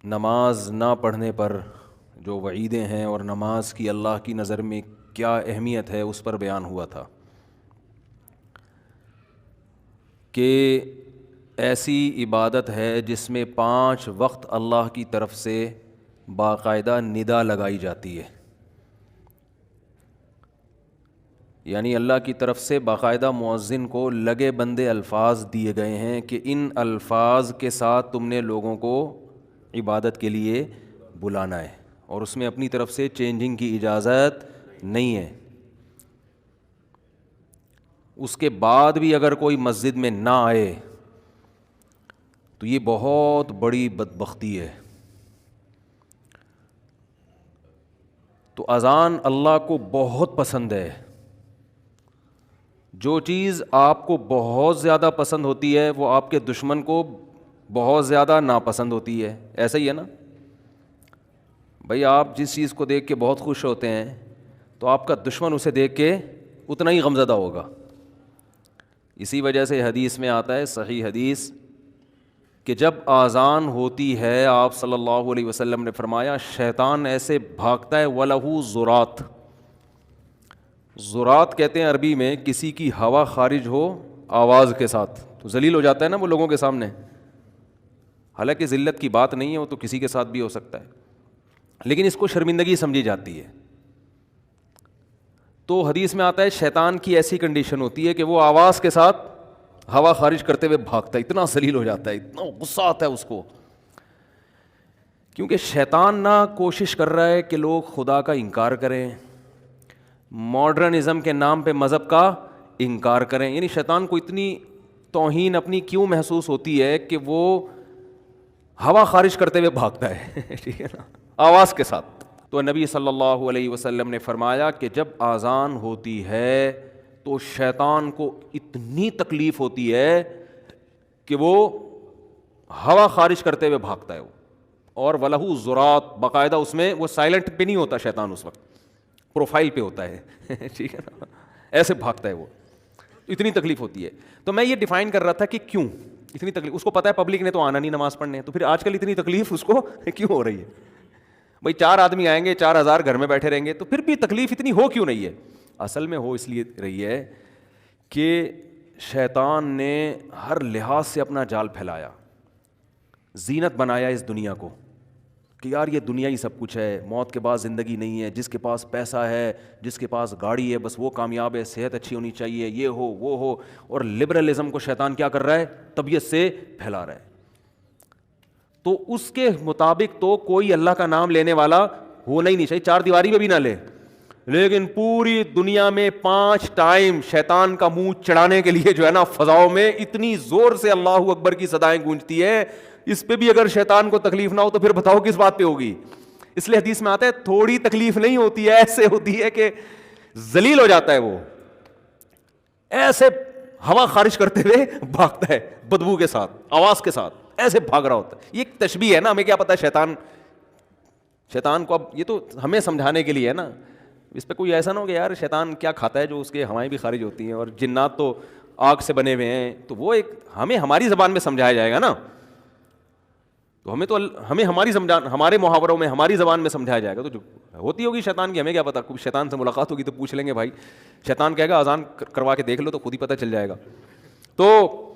نماز نہ پڑھنے پر جو وعیدیں ہیں اور نماز کی اللہ کی نظر میں کیا اہمیت ہے اس پر بیان ہوا تھا کہ ایسی عبادت ہے جس میں 5 وقت اللہ کی طرف سے باقاعدہ ندا لگائی جاتی ہے، یعنی اللہ کی طرف سے باقاعدہ مؤذن کو لگے بندے الفاظ دیے گئے ہیں کہ ان الفاظ کے ساتھ تم نے لوگوں کو عبادت کے لیے بلانا ہے، اور اس میں اپنی طرف سے چینجنگ کی اجازت نہیں ہے۔ اس کے بعد بھی اگر کوئی مسجد میں نہ آئے تو یہ بہت بڑی بدبختی ہے۔ تو اذان اللہ کو بہت پسند ہے۔ جو چیز آپ کو بہت زیادہ پسند ہوتی ہے وہ آپ کے دشمن کو بہت زیادہ ناپسند ہوتی ہے، ایسا ہی ہے نا بھائی؟ آپ جس چیز کو دیکھ کے بہت خوش ہوتے ہیں تو آپ کا دشمن اسے دیکھ کے اتنا ہی غمزدہ ہوگا۔ اسی وجہ سے حدیث میں آتا ہے، صحیح حدیث، کہ جب آذان ہوتی ہے آپ صلی اللہ علیہ وسلم نے فرمایا شیطان ایسے بھاگتا ہے، وَلَهُ زُرَات۔ زرات کہتے ہیں عربی میں کسی کی ہوا خارج ہو آواز کے ساتھ، تو ذلیل ہو جاتا ہے نا وہ لوگوں کے سامنے، حالانکہ ذلت کی بات نہیں ہے، وہ تو کسی کے ساتھ بھی ہو سکتا ہے، لیکن اس کو شرمندگی سمجھی جاتی ہے۔ تو حدیث میں آتا ہے شیطان کی ایسی کنڈیشن ہوتی ہے کہ وہ آواز کے ساتھ ہوا خارج کرتے ہوئے بھاگتا ہے، اتنا ذلیل ہو جاتا ہے، اتنا غصہ آتا ہے اس کو، کیونکہ شیطان نہ کوشش کر رہا ہے کہ لوگ خدا کا انکار کریں، ماڈرنزم کے نام پہ مذہب کا انکار کریں، یعنی شیطان کو اتنی توہین اپنی کیوں محسوس ہوتی ہے کہ وہ ہوا خارج کرتے ہوئے بھاگتا ہے ٹھیک ہے نا، آواز کے ساتھ۔ تو نبی صلی اللہ علیہ وسلم نے فرمایا کہ جب آذان ہوتی ہے تو شیطان کو اتنی تکلیف ہوتی ہے کہ وہ ہوا خارج کرتے ہوئے بھاگتا ہے وہ، اور وَلَهُ زُرَات، باقاعدہ اس میں وہ سائلنٹ پہ نہیں ہوتا شیطان، اس وقت پروفائل پہ ہوتا ہے ٹھیک ہے نا، ایسے بھاگتا ہے وہ، اتنی تکلیف ہوتی ہے۔ تو میں یہ ڈیفائن کر رہا تھا کہ کیوں اتنی تکلیف، اس کو پتا ہے پبلک نے تو آنا نہیں نماز پڑھنے، تو پھر آج کل اتنی تکلیف اس کو کیوں ہو رہی ہے؟ بھائی 4 آدمی آئیں گے، 4000 گھر میں بیٹھے رہیں گے، تو پھر بھی تکلیف اتنی ہو کیوں نہیں ہے؟ اصل میں ہو اس لیے رہی ہے کہ شیطان نے ہر لحاظ سے اپنا جال پھیلایا، زینت بنایا اس دنیا کو کہ یار یہ دنیا ہی سب کچھ ہے، موت کے بعد زندگی نہیں ہے، جس کے پاس پیسہ ہے، جس کے پاس گاڑی ہے، بس وہ کامیاب ہے، صحت اچھی ہونی چاہیے، یہ ہو وہ ہو، اور لبرلزم کو شیطان کیا کر رہا ہے؟ طبیعت سے پھیلا رہا ہے۔ تو اس کے مطابق تو کوئی اللہ کا نام لینے والا ہونا ہی نہیں چاہیے، 4 دیواری میں بھی نہ لے، لیکن پوری دنیا میں 5 ٹائم شیطان کا منہ چڑھانے کے لیے جو ہے نا فضاؤں میں اتنی زور سے اللہ اکبر کی صدائیں گونجتی ہے، اس پہ بھی اگر شیطان کو تکلیف نہ ہو تو پھر بتاؤ کس بات پہ ہوگی؟ اس لیے حدیث میں آتا ہے تھوڑی تکلیف نہیں ہوتی ہے، ایسے ہوتی ہے کہ ذلیل ہو جاتا ہے، وہ ایسے ہوا خارج کرتے ہوئے بھاگتا ہے، بدبو کے ساتھ، آواز کے ساتھ ایسے بھاگ رہا ہوتا ہے۔ یہ ایک تشبیہ ہے نا، ہمیں کیا پتا شیطان کو، اب یہ تو ہمیں سمجھانے کے لیے ہے نا، اس پہ کوئی ایسا نہ ہو کہ یار شیطان کیا کھاتا ہے جو اس کے ہوائیں بھی خارج ہوتی ہیں، اور جنات تو آگ سے بنے ہوئے ہیں، تو وہ ایک ہمیں ہماری زبان میں سمجھایا جائے گا نا، تو ہمیں ہمارے محاوروں میں ہماری زبان میں سمجھایا جائے گا، تو جو ہوتی ہوگی شیطان کی ہمیں کیا پتا، شیطان سے ملاقات ہوگی تو پوچھ لیں گے بھائی، شیطان کہے گا اذان کروا کے دیکھ لو تو خود ہی پتہ چل جائے گا۔ تو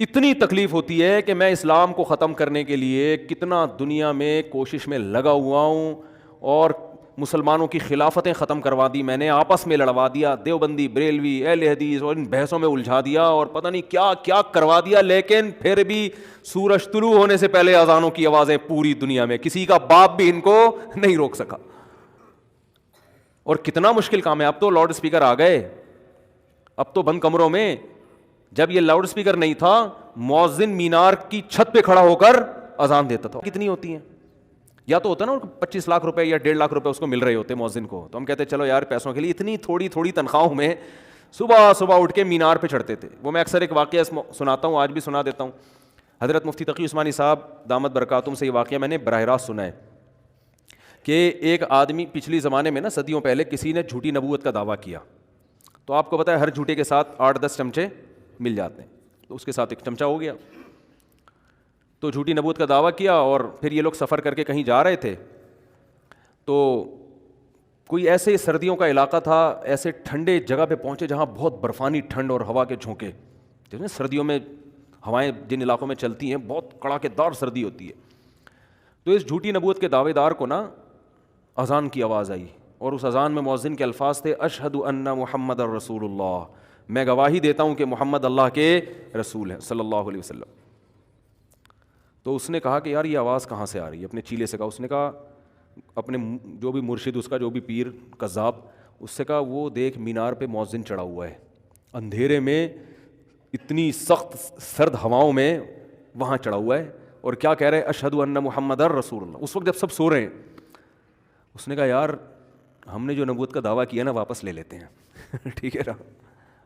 اتنی تکلیف ہوتی ہے کہ میں اسلام کو ختم کرنے کے لیے کتنا دنیا میں کوشش میں لگا ہوا ہوں، اور مسلمانوں کی خلافتیں ختم کروا دی میں نے، آپس میں لڑوا دیا، دیوبندی بریلوی اہل حدیث، اور ان بحثوں میں الجھا دیا، اور پتہ نہیں کیا کیا کروا دیا، لیکن پھر بھی سورج طلوع ہونے سے پہلے اذانوں کی آوازیں پوری دنیا میں، کسی کا باپ بھی ان کو نہیں روک سکا۔ اور کتنا مشکل کام ہے، اب تو لاؤڈ اسپیکر آ گئے، اب تو بند کمروں میں، جب یہ لاؤڈ اسپیکر نہیں تھا مؤذن مینار کی چھت پہ کھڑا ہو کر اذان دیتا تھا۔ کتنی ہوتی ہیں؟ یا تو ہوتا نا 25 لاکھ روپے یا 1.5 لاکھ روپے اس کو مل رہے ہوتے مؤذن کو، تو ہم کہتے چلو یار پیسوں کے لیے اتنی تھوڑی تھوڑی تنخواہوں میں صبح اٹھ کے مینار پہ چڑھتے تھے۔ وہ میں اکثر ایک واقعہ سناتا ہوں، آج بھی سنا دیتا ہوں۔ حضرت مفتی تقی عثمانی صاحب دامت برکاتہم سے یہ واقعہ میں نے براہ راست سنا ہے کہ ایک آدمی پچھلی زمانے میں نا صدیوں پہلے کسی نے جھوٹی نبوت کا دعویٰ کیا، تو آپ کو پتہ ہے ہر جھوٹے کے ساتھ 8-10 چمچے مل جاتے ہیں، تو اس کے ساتھ ایک چمچہ ہو گیا۔ تو جھوٹی نبوت کا دعویٰ کیا، اور پھر یہ لوگ سفر کر کے کہیں جا رہے تھے، تو کوئی ایسے سردیوں کا علاقہ تھا، ایسے ٹھنڈے جگہ پہ پہنچے جہاں بہت برفانی ٹھنڈ اور ہوا کے جھونکے، جس میں سردیوں میں ہوائیں جن علاقوں میں چلتی ہیں بہت کڑاکے دار سردی ہوتی ہے. تو اس جھوٹی نبوت کے دعوے دار کو نا اذان کی آواز آئی، اور اس اذان میں مؤذن کے الفاظ تھے اشہد ان محمد الرسول اللہ، میں گواہی دیتا ہوں کہ محمد اللہ کے رسول ہیں صلی اللہ علیہ وسلم. تو اس نے کہا کہ یار یہ آواز کہاں سے آ رہی ہے، اپنے چیلے سے کہا. اس نے کہا اپنے جو بھی مرشد اس کا، جو بھی پیر کذاب، اس سے کہا وہ دیکھ مینار پہ مؤذن چڑھا ہوا ہے، اندھیرے میں اتنی سخت سرد ہواؤں میں وہاں چڑھا ہوا ہے، اور کیا کہہ رہے ہیں اشہد ان محمد الرسول اللہ. اس وقت جب سب سو رہے ہیں، اس نے کہا یار ہم نے جو نبوت کا دعویٰ کیا نا واپس لے لیتے ہیں ٹھیک ہے نا،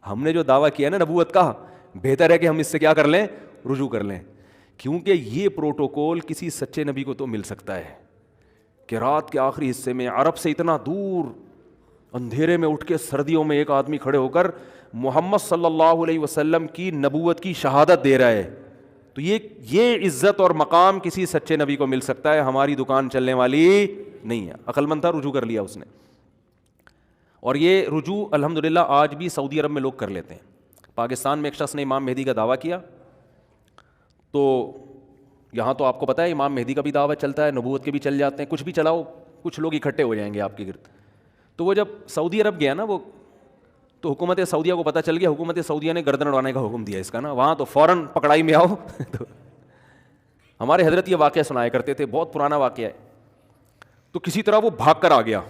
ہم نے جو دعویٰ کیا نا نبوت کا، بہتر ہے کہ ہم اس سے کیا کر لیں، رجوع کر لیں. کیونکہ یہ پروٹوکول کسی سچے نبی کو تو مل سکتا ہے کہ رات کے آخری حصے میں عرب سے اتنا دور اندھیرے میں اٹھ کے سردیوں میں ایک آدمی کھڑے ہو کر محمد صلی اللہ علیہ وسلم کی نبوت کی شہادت دے رہا ہے. تو یہ عزت اور مقام کسی سچے نبی کو مل سکتا ہے، ہماری دکان چلنے والی نہیں ہے. عقل مند تھا، رجوع کر لیا اس نے. اور یہ رجوع الحمدللہ آج بھی سعودی عرب میں لوگ کر لیتے ہیں. پاکستان میں ایک شخص نے امام مہدی کا دعویٰ کیا، تو یہاں تو آپ کو پتہ ہے امام مہدی کا بھی دعویٰ چلتا ہے، نبوت کے بھی چل جاتے ہیں، کچھ بھی چلاؤ کچھ لوگ اکٹھے ہو جائیں گے آپ کے گرد. تو وہ جب سعودی عرب گیا نا وہ، تو حکومت سعودیہ کو پتہ چل گیا، حکومت سعودیہ نے گردن اڑانے کا حکم دیا اس کا نا، وہاں تو فوراً پکڑائی میں آؤ تو ہمارے حضرت یہ واقعہ سنایا کرتے تھے، بہت پرانا واقعہ ہے. تو کسی طرح وہ بھاگ کر آ گیا.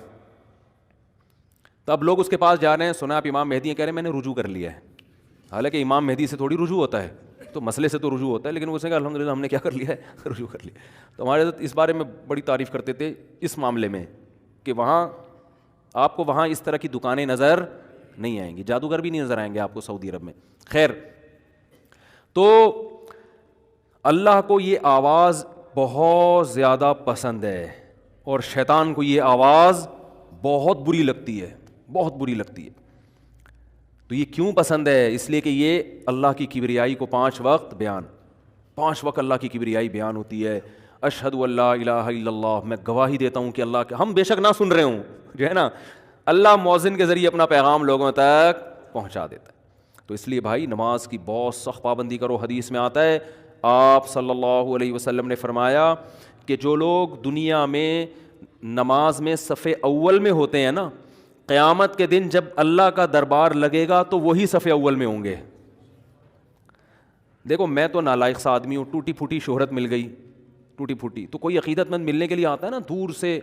تو اب لوگ اس کے پاس جا رہے ہیں، سنا آپ امام مہدی ہیں، کہہ رہے ہیں میں نے رجوع کر لیا ہے. حالانکہ امام مہدی سے تھوڑی رجوع ہوتا ہے، تو مسئلے سے تو رجوع ہوتا ہے، لیکن اس نے کہا الحمدللہ ہم نے کیا کر لیا ہے، رجوع کر لیا. تو ہمارے حضرت اس بارے میں بڑی تعریف کرتے تھے اس معاملے میں کہ وہاں آپ کو وہاں اس طرح کی دکانیں نظر نہیں آئیں گی، جادوگر بھی نہیں نظر آئیں گے آپ کو سعودی عرب میں. خیر، تو اللہ کو یہ آواز بہت زیادہ پسند ہے، اور شیطان کو یہ آواز بہت بری لگتی ہے، بہت بری لگتی ہے. تو یہ کیوں پسند ہے؟ اس لیے کہ یہ اللہ کی کبریائی کو 5 وقت بیان، 5 وقت اللہ کی کبریائی بیان ہوتی ہے. اشہد ان لا الہ الا اللہ، میں گواہی دیتا ہوں کہ اللہ کے، ہم بے شک نہ سن رہے ہوں جو ہے نا، اللہ مؤذن کے ذریعے اپنا پیغام لوگوں تک پہنچا دیتا ہے. تو اس لیے بھائی نماز کی بہت سخت پابندی کرو. حدیث میں آتا ہے آپ صلی اللہ علیہ وسلم نے فرمایا کہ جو لوگ دنیا میں نماز میں صف اول میں ہوتے ہیں نا، قیامت کے دن جب اللہ کا دربار لگے گا تو وہی صف اول میں ہوں گے. دیکھو میں تو نالائق سا آدمی ہوں، ٹوٹی پھوٹی شہرت مل گئی، ٹوٹی پھوٹی. تو کوئی عقیدت مند ملنے کے لیے آتا ہے نا دور سے،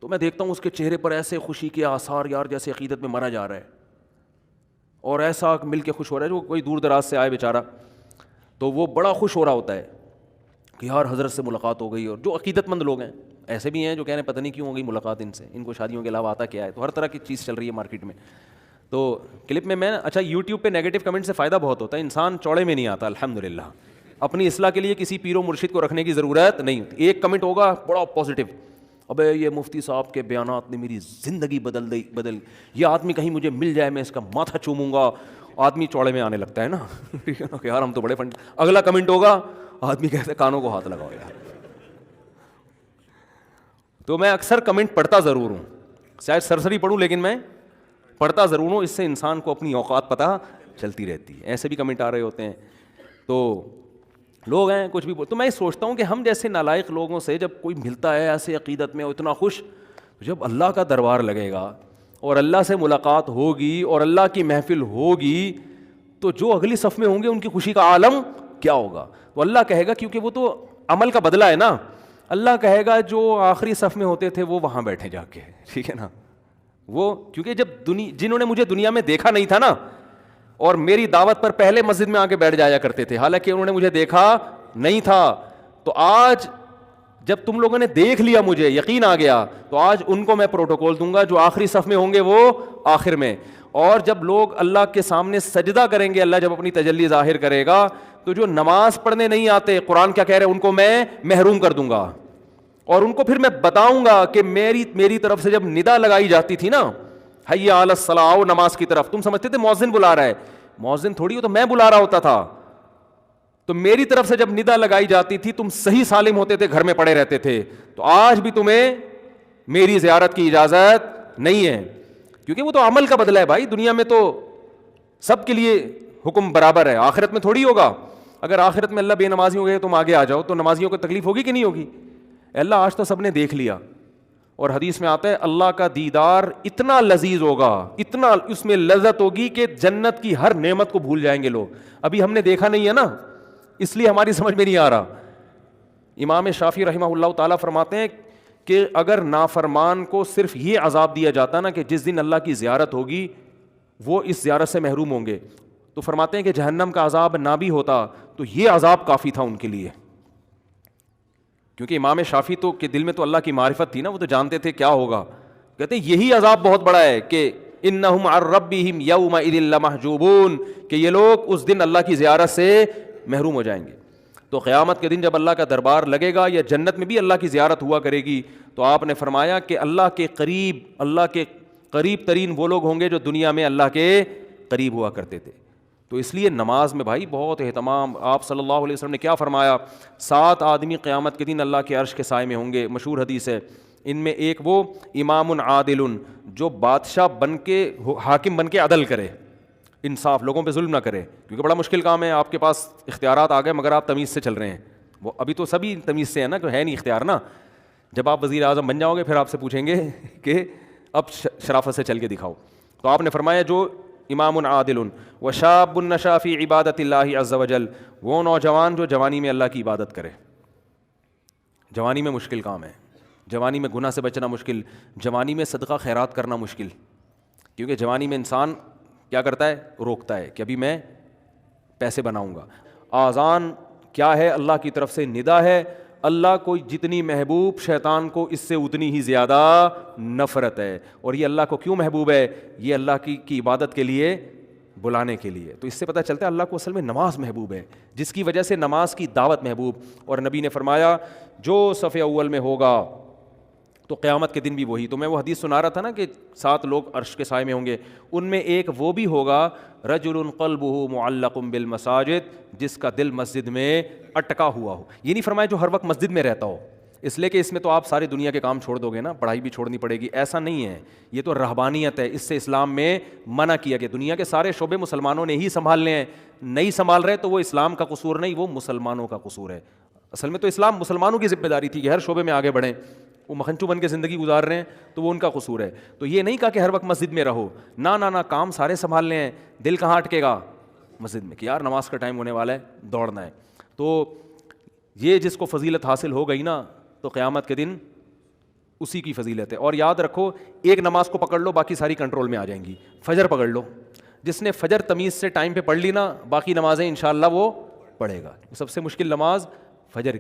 تو میں دیکھتا ہوں اس کے چہرے پر ایسے خوشی کے آثار، یار جیسے عقیدت میں مرا جا رہا ہے، اور ایسا مل کے خوش ہو رہا ہے. جو کوئی دور دراز سے آئے بیچارہ، تو وہ بڑا خوش ہو رہا ہوتا ہے کہ یار حضرت سے ملاقات ہو گئی. اور جو عقیدت مند لوگ ہیں، ایسے بھی ہیں جو کہہ رہے ہیں پتہ نہیں کیوں ہو گئی ملاقات ان سے، ان کو شادیوں کے علاوہ آتا کیا ہے. تو ہر طرح کی چیز چل رہی ہے مارکیٹ میں. تو کلپ میں اچھا یوٹیوب پہ نیگیٹو کمنٹ سے فائدہ بہت ہوتا ہے، انسان چوڑے میں نہیں آتا الحمدللہ. اپنی اصلاح کے لیے کسی پیر و مرشد کو رکھنے کی ضرورت نہیں ہوتی. ایک کمنٹ ہوگا بڑا پازیٹیو، ابے یہ مفتی صاحب کے بیانات نے میری زندگی بدل، یہ آدمی کہیں مجھے مل جائے میں اس کا ماتھا چوموں گا. آدمی چوڑے میں آنے لگتا ہے نا یار ہم تو بڑے فنڈ. اگلا کمنٹ ہوگا، آدمی کہتے کانوں کو ہاتھ لگاؤ یار. تو میں اکثر کمنٹ پڑھتا ضرور ہوں، شاید سرسری پڑھوں لیکن میں پڑھتا ضرور ہوں. اس سے انسان کو اپنی اوقات پتہ چلتی رہتی ہے. ایسے بھی کمنٹ آ رہے ہوتے ہیں، تو لوگ ہیں کچھ بھی تو میں سوچتا ہوں کہ ہم جیسے نالائق لوگوں سے جب کوئی ملتا ہے ایسے عقیدت میں اتنا خوش، جب اللہ کا دربار لگے گا اور اللہ سے ملاقات ہوگی اور اللہ کی محفل ہوگی، تو جو اگلی صف میں ہوں گے ان کی خوشی کا عالم کیا ہوگا. تو اللہ کہے گا، کیونکہ وہ تو عمل کا بدلہ ہے نا، اللہ کہے گا جو آخری صف میں ہوتے تھے وہ وہاں بیٹھے جا کے، ٹھیک ہے نا. وہ کیونکہ جب جنہوں نے مجھے دنیا میں دیکھا نہیں تھا نا، اور میری دعوت پر پہلے مسجد میں آ کے بیٹھ جایا کرتے تھے، حالانکہ انہوں نے مجھے دیکھا نہیں تھا، تو آج جب تم لوگوں نے دیکھ لیا، مجھے یقین آ گیا، تو آج ان کو میں پروٹوکول دوں گا جو آخری صف میں ہوں گے وہ آخر میں. اور جب لوگ اللہ کے سامنے سجدہ کریں گے، اللہ جب اپنی تجلی ظاہر کرے گا، تو جو نماز پڑھنے نہیں آتے، قرآن کیا کہہ رہے ہیں، ان کو میں محروم کر دوں گا. اور ان کو پھر میں بتاؤں گا کہ میری طرف سے جب ندا لگائی جاتی تھی نا، حی علی الصلاۃ، آؤ نماز کی طرف، تم سمجھتے تھے مؤذن بلا رہا ہے، مؤذن تھوڑی ہو، تو میں بلا رہا ہوتا تھا. تو میری طرف سے جب ندا لگائی جاتی تھی تم صحیح سالم ہوتے تھے, گھر میں پڑے رہتے تھے, تو آج بھی تمہیں میری زیارت کی اجازت نہیں ہے, کیونکہ وہ تو عمل کا بدلہ ہے بھائی. دنیا میں تو سب کے لیے حکم برابر ہے, آخرت میں تھوڑی ہوگا. اگر آخرت میں اللہ بے نمازی ہو گئے تم آگے آ جاؤ تو نمازیوں کو تکلیف ہوگی کہ نہیں ہوگی؟ اللہ آج تو سب نے دیکھ لیا. اور حدیث میں آتا ہے اللہ کا دیدار اتنا لذیذ ہوگا, اتنا اس میں لذت ہوگی کہ جنت کی ہر نعمت کو بھول جائیں گے لوگ. ابھی ہم نے دیکھا نہیں ہے نا, اس لیے ہماری سمجھ میں نہیں آ رہا. امام شافعی رحمہ اللہ تعالیٰ فرماتے ہیں کہ اگر نافرمان کو صرف یہ عذاب دیا جاتا نا کہ جس دن اللہ کی زیارت ہوگی وہ اس زیارت سے محروم ہوں گے, تو فرماتے ہیں کہ جہنم کا عذاب نہ بھی ہوتا تو یہ عذاب کافی تھا ان کے لیے. کیونکہ امام شافعی تو کے دل میں تو اللہ کی معرفت تھی نا, وہ تو جانتے تھے کیا ہوگا. کہتے ہیں یہی عذاب بہت بڑا ہے کہ انہم عن ربہم یومئذ لمحجوبون, کہ یہ لوگ اس دن اللہ کی زیارت سے محروم ہو جائیں گے. تو قیامت کے دن جب اللہ کا دربار لگے گا یا جنت میں بھی اللہ کی زیارت ہوا کرے گی, تو آپ نے فرمایا کہ اللہ کے قریب ترین وہ لوگ ہوں گے جو دنیا میں اللہ کے قریب ہوا کرتے تھے. تو اس لیے نماز میں بھائی بہت اہتمام. آپ صلی اللہ علیہ وسلم نے کیا فرمایا, 7 آدمی قیامت کے دن اللہ کے عرش کے سائے میں ہوں گے, مشہور حدیث ہے. ان میں ایک وہ امام عادل, جو بادشاہ بن کے حاکم بن کے عدل کرے, انصاف, لوگوں پہ ظلم نہ کرے, کیونکہ بڑا مشکل کام ہے. آپ کے پاس اختیارات آ گئے مگر آپ تمیز سے چل رہے ہیں. وہ ابھی تو سبھی تمیز سے ہیں نا, کہ ہے نہیں اختیار نا. جب آپ وزیر اعظم بن جاؤ گے پھر آپ سے پوچھیں گے کہ اب شرافت سے چل کے دکھاؤ. تو آپ نے فرمایا جو امام عادل وشاب نشا فی عبادت اللہ عز وجل, وہ نوجوان جو جوانی میں اللہ کی عبادت کرے. جوانی میں مشکل کام ہے, جوانی میں گناہ سے بچنا مشکل, جوانی میں صدقہ خیرات کرنا مشکل, کیونکہ جوانی میں انسان کیا کرتا ہے, روکتا ہے کہ ابھی میں پیسے بناؤں گا. آذان کیا ہے, اللہ کی طرف سے ندا ہے. اللہ کو جتنی محبوب شیطان کو اس سے اتنی ہی زیادہ نفرت ہے. اور یہ اللہ کو کیوں محبوب ہے, یہ اللہ کی عبادت کے لیے, بلانے کے لیے. تو اس سے پتہ چلتا ہے اللہ کو اصل میں نماز محبوب ہے, جس کی وجہ سے نماز کی دعوت محبوب. اور نبی نے فرمایا جو صف اول میں ہوگا تو قیامت کے دن بھی وہی. تو میں وہ حدیث سنا رہا تھا نا کہ 7 لوگ عرش کے سائے میں ہوں گے, ان میں ایک وہ بھی ہوگا رجل قلبہ معلق بالمساجد, جس کا دل مسجد میں اٹکا ہوا ہو. یہ نہیں فرمایا جو ہر وقت مسجد میں رہتا ہو, اس لیے کہ اس میں تو آپ ساری دنیا کے کام چھوڑ دو گے نا, پڑھائی بھی چھوڑنی پڑے گی. ایسا نہیں ہے, یہ تو رہبانیت ہے, اس سے اسلام میں منع کیا گیا. دنیا کے سارے شعبے مسلمانوں نے ہی سنبھالنے ہیں, نہیں سنبھال رہے تو وہ اسلام کا قصور نہیں, وہ مسلمانوں کا قصور ہے. اصل میں تو اسلام مسلمانوں کی ذمہ داری تھی کہ ہر شعبے میں آگے بڑھیں. وہ مکھنچو بن کے زندگی گزار رہے ہیں تو وہ ان کا قصور ہے. تو یہ نہیں کہا کہ ہر وقت مسجد میں رہو, نہ کام سارے سنبھالنے ہیں. دل کہاں اٹکے گا, مسجد میں, کہ یار نماز کا ٹائم ہونے والا ہے, دوڑنا ہے. تو یہ جس کو فضیلت حاصل ہو گئی نا, تو قیامت کے دن اسی کی فضیلت ہے. اور یاد رکھو, ایک نماز کو پکڑ لو باقی ساری کنٹرول میں آ جائیں گی. فجر پکڑ لو, جس نے فجر تمیز سے ٹائم پہ پڑھ لی نا, باقی نمازیں انشاءاللہ وہ پڑھے گا. سب سے مشکل نماز فجر کی.